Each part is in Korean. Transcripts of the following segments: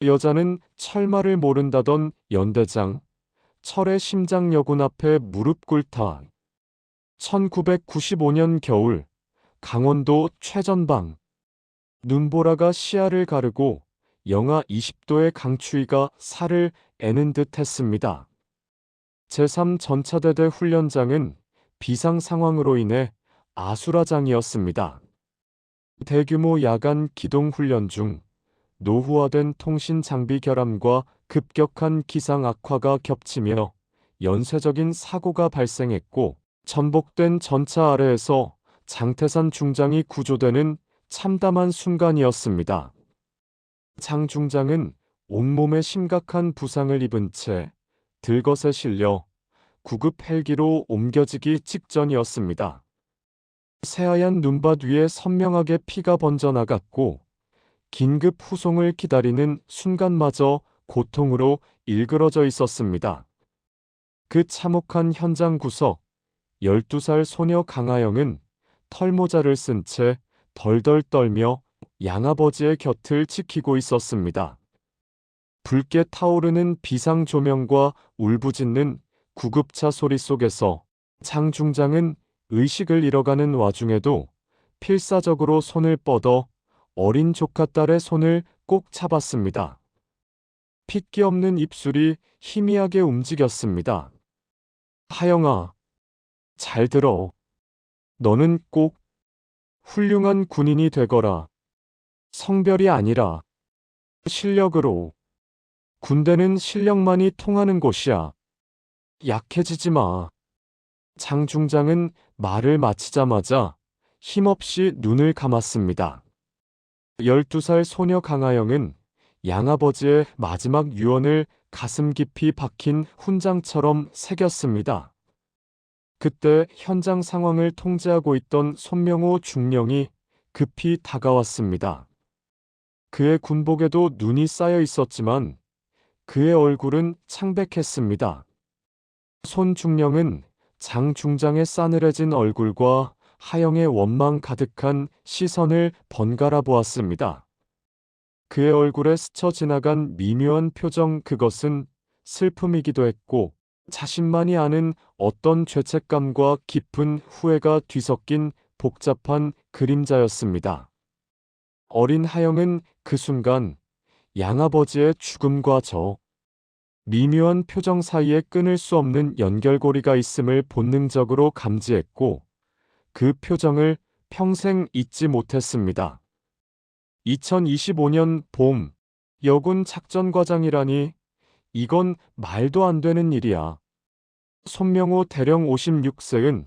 여자는 철말을 모른다던 연대장, 철의 심장여군 앞에 무릎 꿇다. 1995년 겨울, 강원도 최전방. 눈보라가 시야를 가르고 영하 20도의 강추위가 살을 애는 듯 했습니다. 제3전차대대 훈련장은 비상 상황으로 인해 아수라장이었습니다. 대규모 야간 기동 훈련 중 노후화된 통신 장비 결함과 급격한 기상 악화가 겹치며 연쇄적인 사고가 발생했고, 전복된 전차 아래에서 장태산 중장이 구조되는 참담한 순간이었습니다. 장 중장은 온몸에 심각한 부상을 입은 채 들것에 실려 구급 헬기로 옮겨지기 직전이었습니다. 새하얀 눈밭 위에 선명하게 피가 번져나갔고, 긴급 후송을 기다리는 순간마저 고통으로 일그러져 있었습니다. 그 참혹한 현장 구석, 12살 소녀 강아영은 털모자를 쓴 채 덜덜 떨며 양아버지의 곁을 지키고 있었습니다. 붉게 타오르는 비상 조명과 울부짖는 구급차 소리 속에서 장 중장은 의식을 잃어가는 와중에도 필사적으로 손을 뻗어 어린 조카딸의 손을 꼭 잡았습니다. 핏기 없는 입술이 희미하게 움직였습니다. 하영아, 잘 들어. 너는 꼭 훌륭한 군인이 되거라. 성별이 아니라 실력으로. 군대는 실력만이 통하는 곳이야. 약해지지 마. 장 중장은 말을 마치자마자 힘없이 눈을 감았습니다. 12살 소녀 강아영은 양아버지의 마지막 유언을 가슴 깊이 박힌 훈장처럼 새겼습니다. 그때 현장 상황을 통제하고 있던 손명호 중령이 급히 다가왔습니다. 그의 군복에도 눈이 쌓여 있었지만 그의 얼굴은 창백했습니다. 손 중령은 장 중장의 싸늘해진 얼굴과 하영의 원망 가득한 시선을 번갈아 보았습니다. 그의 얼굴에 스쳐 지나간 미묘한 표정, 그것은 슬픔이기도 했고 자신만이 아는 어떤 죄책감과 깊은 후회가 뒤섞인 복잡한 그림자였습니다. 어린 하영은 그 순간 양아버지의 죽음과 저 미묘한 표정 사이에 끊을 수 없는 연결고리가 있음을 본능적으로 감지했고, 그 표정을 평생 잊지 못했습니다. 2025년 봄, 여군 작전과장이라니, 이건 말도 안 되는 일이야. 손명호 대령 56세은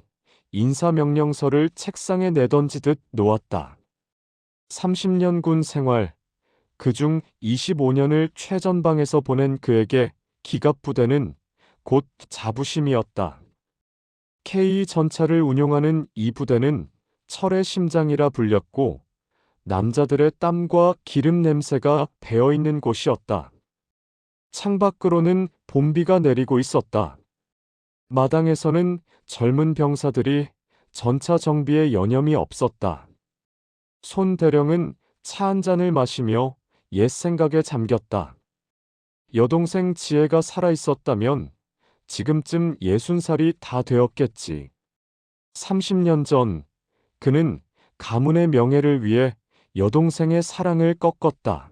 인사명령서를 책상에 내던지듯 놓았다. 30년 군 생활, 그중 25년을 최전방에서 보낸 그에게 기갑부대는 곧 자부심이었다. K 전차를 운용하는 이 부대는 철의 심장이라 불렸고, 남자들의 땀과 기름 냄새가 배어있는 곳이었다. 창밖으로는 봄비가 내리고 있었다. 마당에서는 젊은 병사들이 전차 정비에 여념이 없었다. 손 대령은 차 한 잔을 마시며 옛 생각에 잠겼다. 여동생 지혜가 살아있었다면 지금쯤 60살이 다 되었겠지. 30년 전 그는 가문의 명예를 위해 여동생의 사랑을 꺾었다.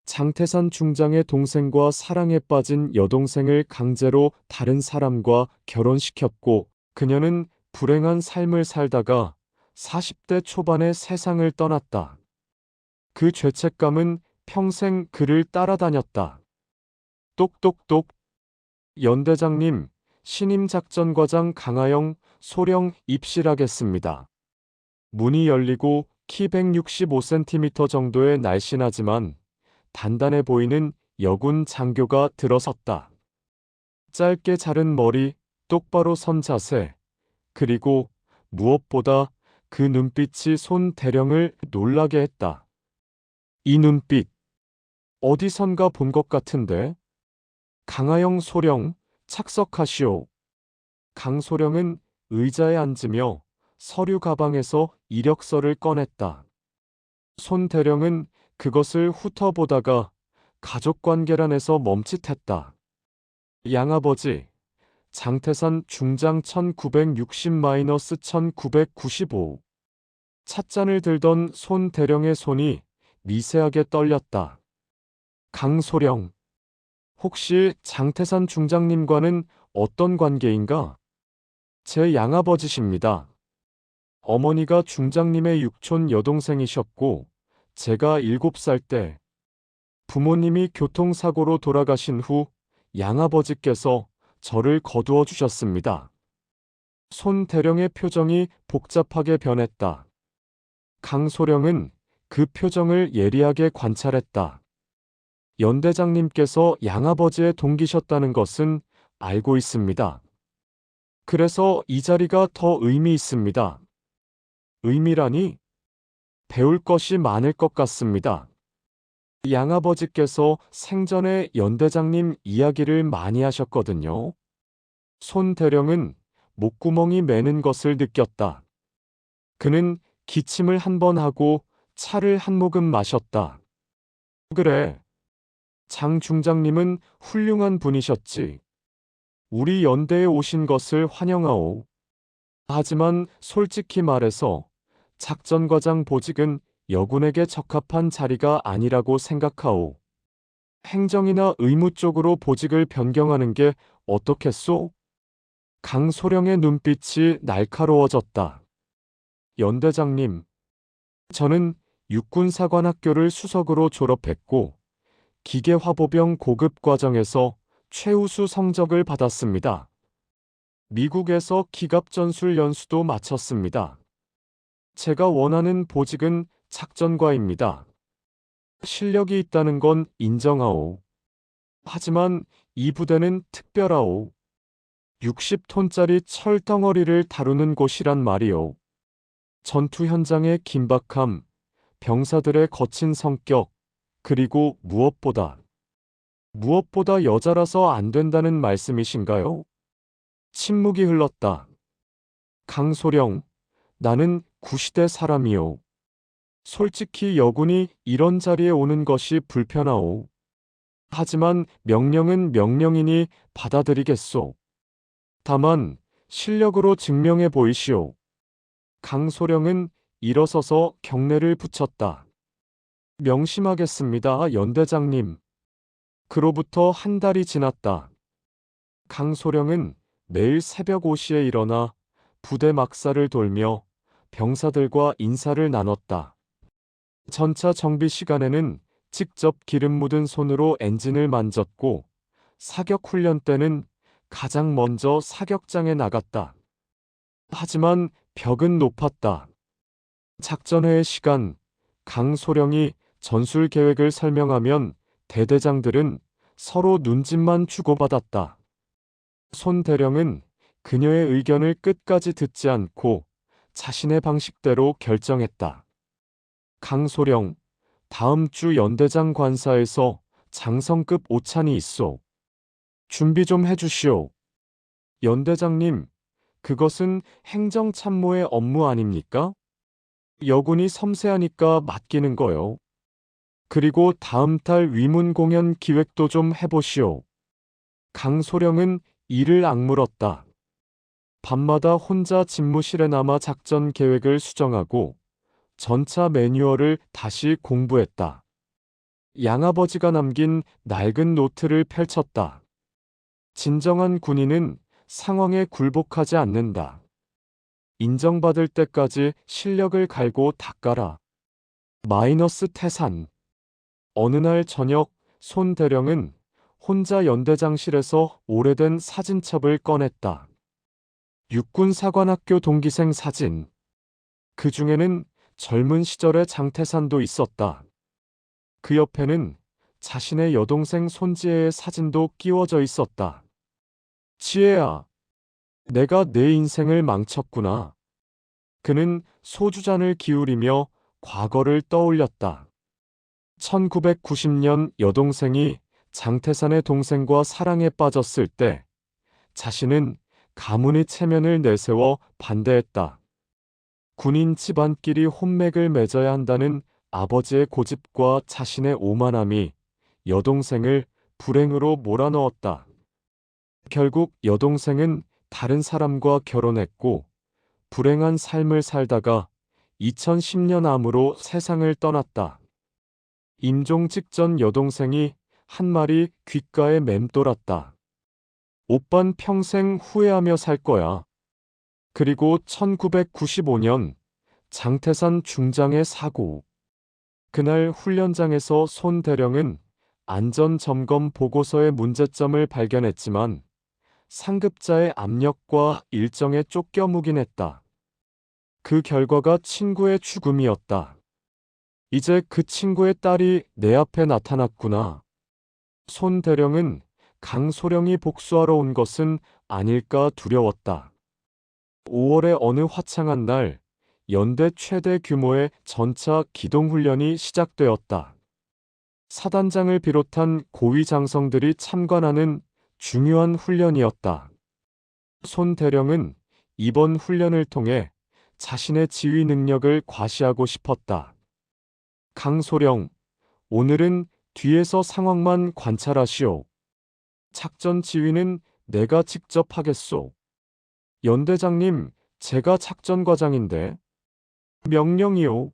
장태산 중장의 동생과 사랑에 빠진 여동생을 강제로 다른 사람과 결혼시켰고, 그녀는 불행한 삶을 살다가 40대 초반에 세상을 떠났다. 그 죄책감은 평생 그를 따라다녔다. 똑똑똑. 연대장님, 신임 작전과장 강하영, 소령 입실하겠습니다. 문이 열리고 키 165cm 정도의 날씬하지만 단단해 보이는 여군 장교가 들어섰다. 짧게 자른 머리, 똑바로 선 자세, 그리고 무엇보다 그 눈빛이 손 대령을 놀라게 했다. 이 눈빛, 어디선가 본 것 같은데? 강하영 소령, 착석하시오. 강소령은 의자에 앉으며 서류 가방에서 이력서를 꺼냈다. 손 대령은 그것을 훑어보다가 가족관계란에서 멈칫했다. 양아버지, 장태산 중장 1960-1995. 찻잔을 들던 손대령의 손이 미세하게 떨렸다. 강소령, 혹시 장태산 중장님과는 어떤 관계인가? 제 양아버지십니다. 어머니가 중장님의 육촌 여동생이셨고, 제가 7살 때 부모님이 교통사고로 돌아가신 후 양아버지께서 저를 거두어 주셨습니다. 손대령의 표정이 복잡하게 변했다. 강소령은 그 표정을 예리하게 관찰했다. 연대장님께서 양아버지의 동기셨다는 것은 알고 있습니다. 그래서 이 자리가 더 의미 있습니다. 의미라니? 배울 것이 많을 것 같습니다. 양아버지께서 생전에 연대장님 이야기를 많이 하셨거든요. 손대령은 목구멍이 매는 것을 느꼈다. 그는 기침을 한 번 하고 차를 한 모금 마셨다. 그래. 장 중장님은 훌륭한 분이셨지. 우리 연대에 오신 것을 환영하오. 하지만 솔직히 말해서 작전과장 보직은 여군에게 적합한 자리가 아니라고 생각하오. 행정이나 의무 쪽으로 보직을 변경하는 게 어떻겠소? 강소령의 눈빛이 날카로워졌다. 연대장님, 저는 육군사관학교를 수석으로 졸업했고 기계화보병 고급 과정에서 최우수 성적을 받았습니다. 미국에서 기갑전술 연수도 마쳤습니다. 제가 원하는 보직은 작전과입니다. 실력이 있다는 건 인정하오. 하지만 이 부대는 특별하오. 60톤짜리 철덩어리를 다루는 곳이란 말이오. 전투 현장의 긴박함, 병사들의 거친 성격, 그리고 무엇보다 여자라서 안 된다는 말씀이신가요? 침묵이 흘렀다. 강소령, 나는 구시대 사람이오. 솔직히 여군이 이런 자리에 오는 것이 불편하오. 하지만 명령은 명령이니 받아들이겠소. 다만 실력으로 증명해 보이시오. 강소령은 일어서서 경례를 붙였다. 명심하겠습니다, 연대장님. 그로부터 한 달이 지났다. 강소령은 매일 새벽 5시에 일어나 부대 막사를 돌며 병사들과 인사를 나눴다. 전차 정비 시간에는 직접 기름 묻은 손으로 엔진을 만졌고 사격 훈련 때는 가장 먼저 사격장에 나갔다. 하지만 벽은 높았다. 작전회의 시간, 강소령이 전술 계획을 설명하면 대대장들은 서로 눈짓만 주고받았다. 손대령은 그녀의 의견을 끝까지 듣지 않고 자신의 방식대로 결정했다. 강소령, 다음 주 연대장 관사에서 장성급 오찬이 있소. 준비 좀 해주시오. 연대장님, 그것은 행정참모의 업무 아닙니까? 여군이 섬세하니까 맡기는 거요. 그리고 다음 달 위문 공연 기획도 좀 해보시오. 강소령은 이를 악물었다. 밤마다 혼자 집무실에 남아 작전 계획을 수정하고 전차 매뉴얼을 다시 공부했다. 양아버지가 남긴 낡은 노트를 펼쳤다. 진정한 군인은 상황에 굴복하지 않는다. 인정받을 때까지 실력을 갈고 닦아라. 마이너스 태산. 어느 날 저녁 손대령은 혼자 연대장실에서 오래된 사진첩을 꺼냈다. 육군사관학교 동기생 사진. 그 중에는 젊은 시절의 장태산도 있었다. 그 옆에는 자신의 여동생 손지혜의 사진도 끼워져 있었다. 지혜야, 내가 내 인생을 망쳤구나. 그는 소주잔을 기울이며 과거를 떠올렸다. 1990년 여동생이 장태산의 동생과 사랑에 빠졌을 때 자신은 가문의 체면을 내세워 반대했다. 군인 집안끼리 혼맥을 맺어야 한다는 아버지의 고집과 자신의 오만함이 여동생을 불행으로 몰아넣었다. 결국 여동생은 다른 사람과 결혼했고 불행한 삶을 살다가 2010년 암으로 세상을 떠났다. 임종 직전 여동생이 한 마리 귓가에 맴돌았다. 오빤 평생 후회하며 살 거야. 그리고 1995년 장태산 중장의 사고. 그날 훈련장에서 손대령은 안전점검 보고서의 문제점을 발견했지만 상급자의 압력과 일정에 쫓겨 묵인 했다. 그 결과가 친구의 죽음이었다. 이제 그 친구의 딸이 내 앞에 나타났구나. 손대령은 강소령이 복수하러 온 것은 아닐까 두려웠다. 5월의 어느 화창한 날, 연대 최대 규모의 전차 기동훈련이 시작되었다. 사단장을 비롯한 고위 장성들이 참관하는 중요한 훈련이었다. 손대령은 이번 훈련을 통해 자신의 지휘 능력을 과시하고 싶었다. 강소령, 오늘은 뒤에서 상황만 관찰하시오. 작전 지휘는 내가 직접 하겠소. 연대장님, 제가 작전과장인데. 명령이오.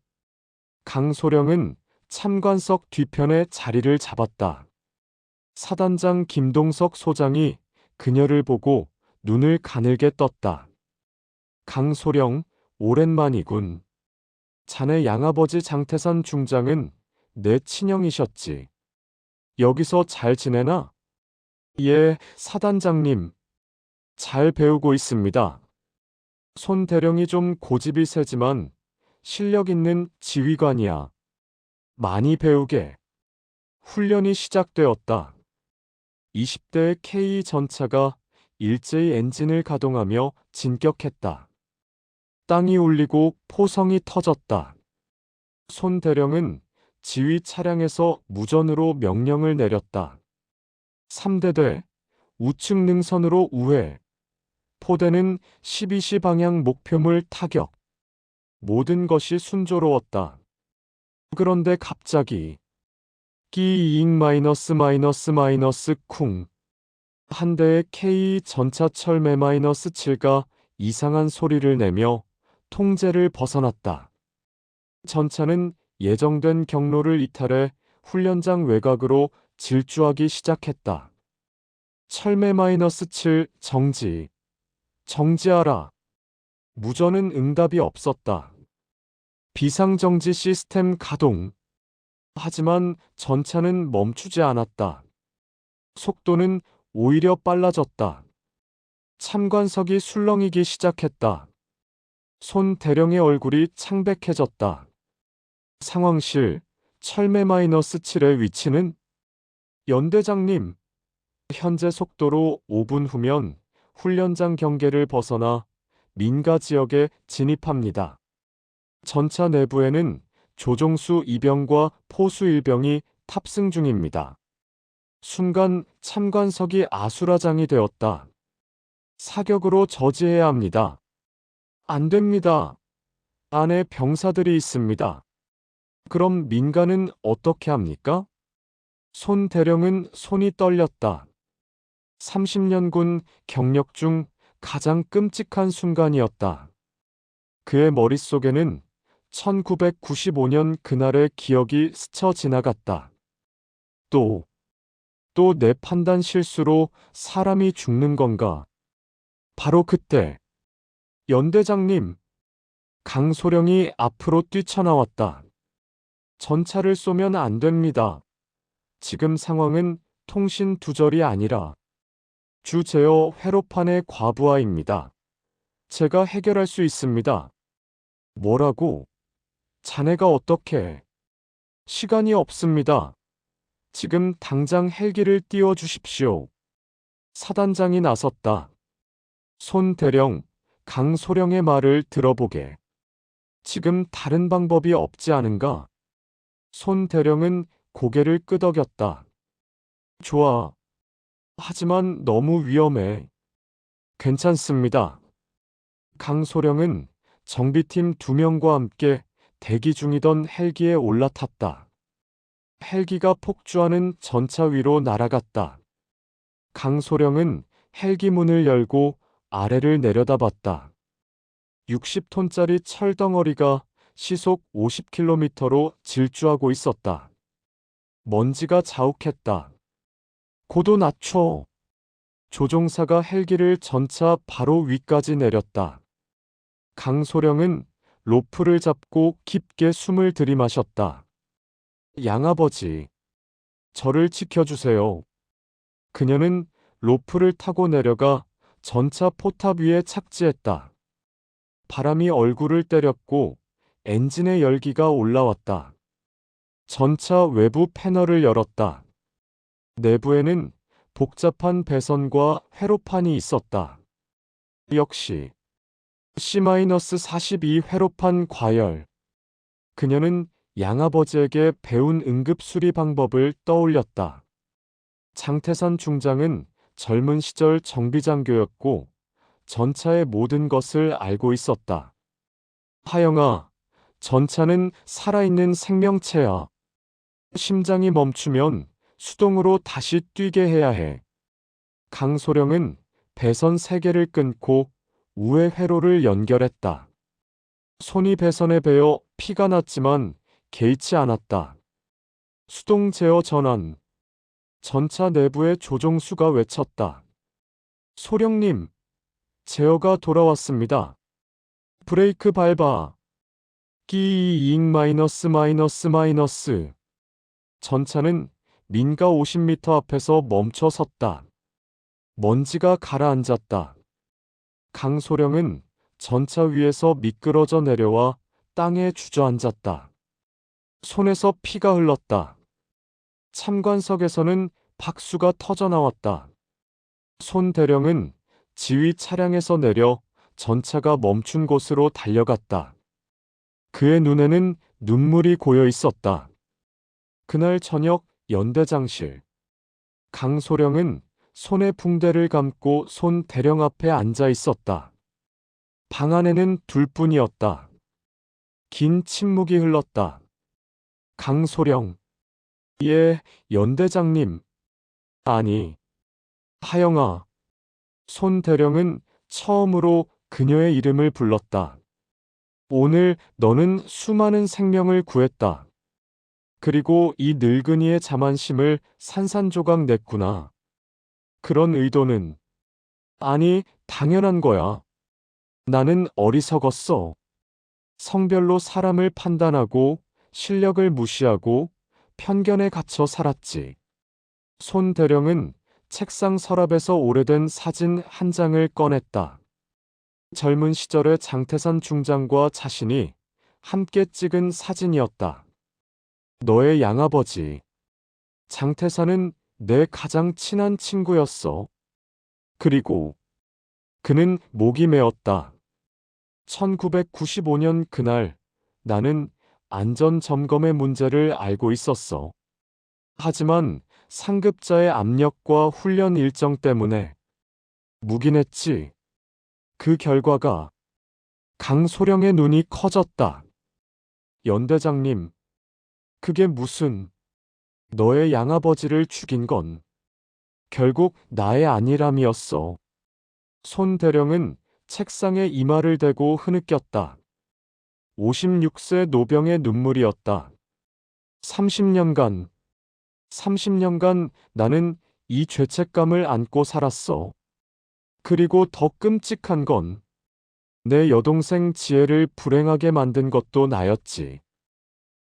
강소령은 참관석 뒤편에 자리를 잡았다. 사단장 김동석 소장이 그녀를 보고 눈을 가늘게 떴다. 강소령, 오랜만이군. 자네 양아버지 장태산 중장은 내 친형이셨지. 여기서 잘 지내나? 예, 사단장님. 잘 배우고 있습니다. 손대령이 좀 고집이 세지만 실력 있는 지휘관이야. 많이 배우게. 훈련이 시작되었다. 20대의 K 전차가 일제히 엔진을 가동하며 진격했다. 땅이 울리고 포성이 터졌다. 손대령은 지휘 차량에서 무전으로 명령을 내렸다. 3대대 우측 능선으로 우회. 포대는 12시 방향 목표물 타격. 모든 것이 순조로웠다. 그런데 갑자기 끼잉 마이너스 쿵. 한 대의 K 전차 철매 마이너스 7가 이상한 소리를 내며 통제를 벗어났다. 전차는 예정된 경로를 이탈해 훈련장 외곽으로 질주하기 시작했다. 철매 마이너스 7 정지. 정지하라. 무전은 응답이 없었다. 비상정지 시스템 가동. 하지만 전차는 멈추지 않았다. 속도는 오히려 빨라졌다. 참관석이 술렁이기 시작했다. 손대령의 얼굴이 창백해졌다. 상황실, 철매 마이너스 7의 위치는? 연대장님, 현재 속도로 5분 후면 훈련장 경계를 벗어나 민가 지역에 진입합니다. 전차 내부에는 조종수 2병과 포수 1병이 탑승 중입니다. 순간 참관석이 아수라장이 되었다. 사격으로 저지해야 합니다. 안 됩니다. 안에 병사들이 있습니다. 그럼 민가는 어떻게 합니까? 손대령은 손이 떨렸다. 30년 군 경력 중 가장 끔찍한 순간이었다. 그의 머릿속에는 1995년 그날의 기억이 스쳐 지나갔다. 또 내 판단 실수로 사람이 죽는 건가? 바로 그때 연대장님, 강소령이 앞으로 뛰쳐나왔다. 전차를 쏘면 안 됩니다. 지금 상황은 통신 두절이 아니라 주 제어 회로판의 과부하입니다. 제가 해결할 수 있습니다. 뭐라고? 자네가 어떻게 해? 시간이 없습니다. 지금 당장 헬기를 띄워주십시오. 사단장이 나섰다. 손대령, 강소령의 말을 들어보게. 지금 다른 방법이 없지 않은가? 손대령은 고개를 끄덕였다. 좋아. 하지만 너무 위험해. 괜찮습니다. 강소령은 정비팀 2명과 함께 대기 중이던 헬기에 올라탔다. 헬기가 폭주하는 전차 위로 날아갔다. 강소령은 헬기 문을 열고 아래를 내려다봤다. 60톤짜리 철덩어리가 시속 50km로 질주하고 있었다. 먼지가 자욱했다. 고도 낮춰. 조종사가 헬기를 전차 바로 위까지 내렸다. 강소령은 로프를 잡고 깊게 숨을 들이마셨다. 양아버지, 저를 지켜주세요. 그녀는 로프를 타고 내려가 전차 포탑 위에 착지했다. 바람이 얼굴을 때렸고 엔진의 열기가 올라왔다. 전차 외부 패널을 열었다. 내부에는 복잡한 배선과 회로판이 있었다. 역시 C-42 회로판 과열. 그녀는 양아버지에게 배운 응급수리 방법을 떠올렸다. 장태산 중장은 젊은 시절 정비장교였고 전차의 모든 것을 알고 있었다. 하영아, 전차는 살아있는 생명체야. 심장이 멈추면 수동으로 다시 뛰게 해야 해. 강소령은 배선 3개를 끊고 우회 회로를 연결했다. 손이 배선에 베어 피가 났지만 개의치 않았다. 수동 제어 전환. 전차 내부의 조종수가 외쳤다. 소령님, 제어가 돌아왔습니다. 브레이크 밟아. 끼잉 마이너스 마이너스 마이너스. 전차는 민가 50m 앞에서 멈춰 섰다. 먼지가 가라앉았다. 강소령은 전차 위에서 미끄러져 내려와 땅에 주저앉았다. 손에서 피가 흘렀다. 참관석에서는 박수가 터져나왔다. 손 대령은 지휘 차량에서 내려 전차가 멈춘 곳으로 달려갔다. 그의 눈에는 눈물이 고여 있었다. 그날 저녁 연대장실. 강소령은 손에 붕대를 감고 손 대령 앞에 앉아 있었다. 방 안에는 둘뿐이었다. 긴 침묵이 흘렀다. 강소령. 예, 연대장님. 아니, 하영아. 손 대령은 처음으로 그녀의 이름을 불렀다. 오늘 너는 수많은 생명을 구했다. 그리고 이 늙은이의 자만심을 산산조각 냈구나. 그런 의도는? 아니, 당연한 거야. 나는 어리석었어. 성별로 사람을 판단하고 실력을 무시하고 편견에 갇혀 살았지. 손 대령은 책상 서랍에서 오래된 사진 한 장을 꺼냈다. 젊은 시절의 장태산 중장과 자신이 함께 찍은 사진이었다. 너의 양아버지. 장태산은 내 가장 친한 친구였어. 그리고 그는 목이 메었다. 1995년 그날 나는 안전점검의 문제를 알고 있었어. 하지만 상급자의 압력과 훈련 일정 때문에 묵인했지. 그 결과가 강소령의 눈이 커졌다. 연대장님, 그게 무슨... 너의 양아버지를 죽인 건 결국 나의 안일함이었어. 손 대령은 책상에 이마를 대고 흐느꼈다. 56세 노병의 눈물이었다. 30년간 나는 이 죄책감을 안고 살았어. 그리고 더 끔찍한 건 내 여동생 지혜를 불행하게 만든 것도 나였지.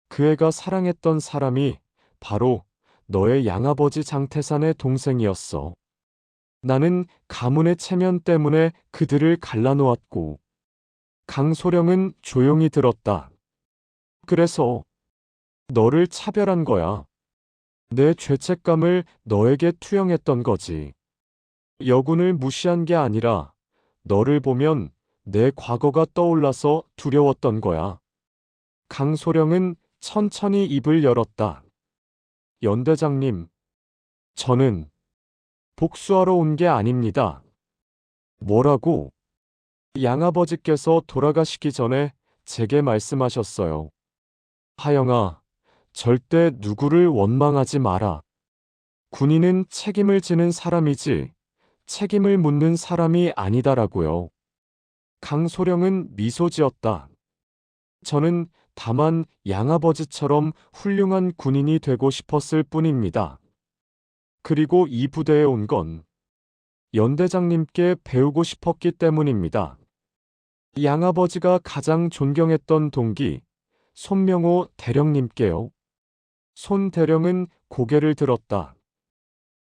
그 애가 사랑했던 사람이 바로 너의 양아버지 장태산의 동생이었어. 나는 가문의 체면 때문에 그들을 갈라놓았고, 강소령은 조용히 들었다. 그래서 너를 차별한 거야. 내 죄책감을 너에게 투영했던 거지. 여군을 무시한 게 아니라 너를 보면 내 과거가 떠올라서 두려웠던 거야. 강소령은 천천히 입을 열었다. 연대장님, 저는 복수하러 온 게 아닙니다. 뭐라고? 양아버지께서 돌아가시기 전에 제게 말씀하셨어요. 하영아, 절대 누구를 원망하지 마라. 군인은 책임을 지는 사람이지 책임을 묻는 사람이 아니다라고요. 강소령은 미소 지었다. 저는 다만 양아버지처럼 훌륭한 군인이 되고 싶었을 뿐입니다. 그리고 이 부대에 온 건 연대장님께 배우고 싶었기 때문입니다. 양아버지가 가장 존경했던 동기, 손명호 대령님께요. 손 대령은 고개를 들었다.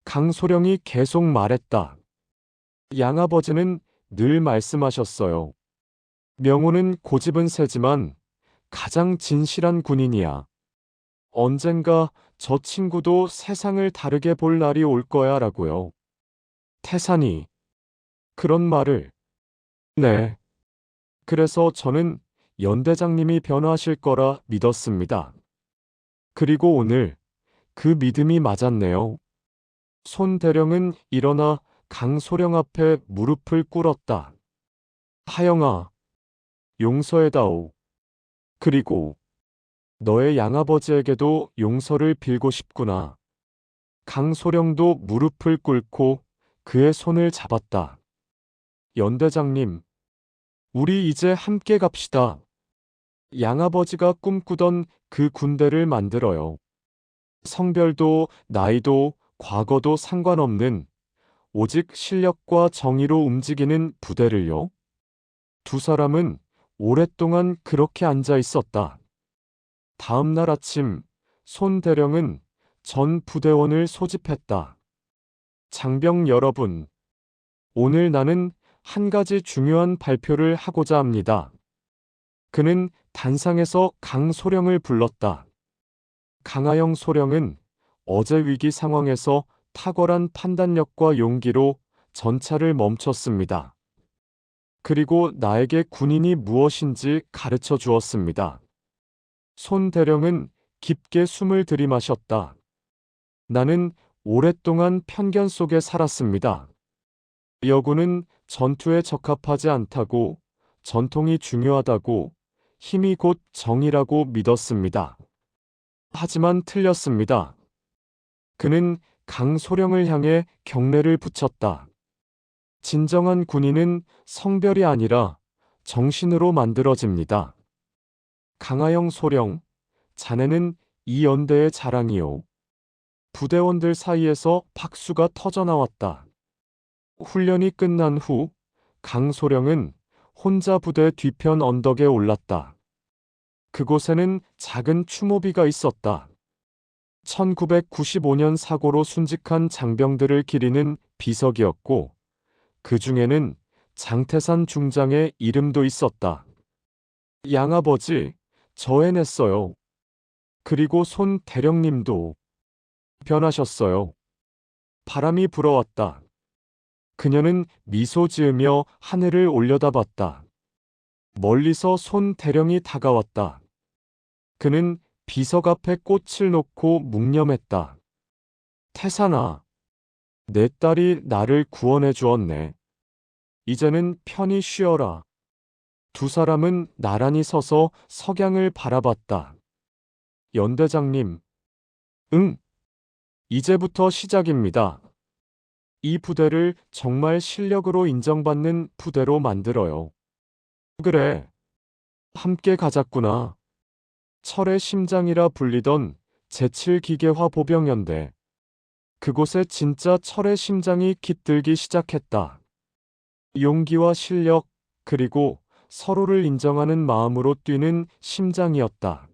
강소령이 계속 말했다. 양아버지는 늘 말씀하셨어요. 명호는 고집은 세지만 가장 진실한 군인이야. 언젠가 저 친구도 세상을 다르게 볼 날이 올 거야 라고요. 태산이 그런 말을. 네. 그래서 저는 연대장님이 변화하실 거라 믿었습니다. 그리고 오늘 그 믿음이 맞았네요. 손 대령은 일어나 강소령 앞에 무릎을 꿇었다. 하영아, 용서해다오. 그리고 너의 양아버지에게도 용서를 빌고 싶구나. 강소령도 무릎을 꿇고 그의 손을 잡았다. 연대장님, 우리 이제 함께 갑시다. 양아버지가 꿈꾸던 그 군대를 만들어요. 성별도 나이도 과거도 상관없는 오직 실력과 정의로 움직이는 부대를요. 두 사람은 오랫동안 그렇게 앉아 있었다. 다음 날 아침 손 대령은 전 부대원을 소집했다. 장병 여러분, 오늘 나는 한 가지 중요한 발표를 하고자 합니다. 그는 단상에서 강소령을 불렀다. 강하영 소령은 어제 위기 상황에서 탁월한 판단력과 용기로 전차를 멈췄습니다. 그리고 나에게 군인이 무엇인지 가르쳐 주었습니다. 손 대령은 깊게 숨을 들이마셨다. 나는 오랫동안 편견 속에 살았습니다. 여군은 전투에 적합하지 않다고, 전통이 중요하다고, 힘이 곧 정이라고 믿었습니다. 하지만 틀렸습니다. 그는 강소령을 향해 경례를 붙였다. 진정한 군인은 성별이 아니라 정신으로 만들어집니다. 강하영 소령, 자네는 이 연대의 자랑이요. 부대원들 사이에서 박수가 터져나왔다. 훈련이 끝난 후 강소령은 혼자 부대 뒤편 언덕에 올랐다. 그곳에는 작은 추모비가 있었다. 1995년 사고로 순직한 장병들을 기리는 비석이었고 그 중에는 장태산 중장의 이름도 있었다. 양아버지, 저 해냈어요. 그리고 손 대령님도 변하셨어요. 바람이 불어왔다. 그녀는 미소 지으며 하늘을 올려다봤다. 멀리서 손 대령이 다가왔다. 그는 비석 앞에 꽃을 놓고 묵념했다. 태산아, 내 딸이 나를 구원해 주었네. 이제는 편히 쉬어라. 두 사람은 나란히 서서 석양을 바라봤다. 연대장님, 응, 이제부터 시작입니다. 이 부대를 정말 실력으로 인정받는 부대로 만들어요. 그래, 함께 가자꾸나. 철의 심장이라 불리던 제7기계화 보병연대. 그곳에 진짜 철의 심장이 깃들기 시작했다. 용기와 실력, 그리고 서로를 인정하는 마음으로 뛰는 심장이었다.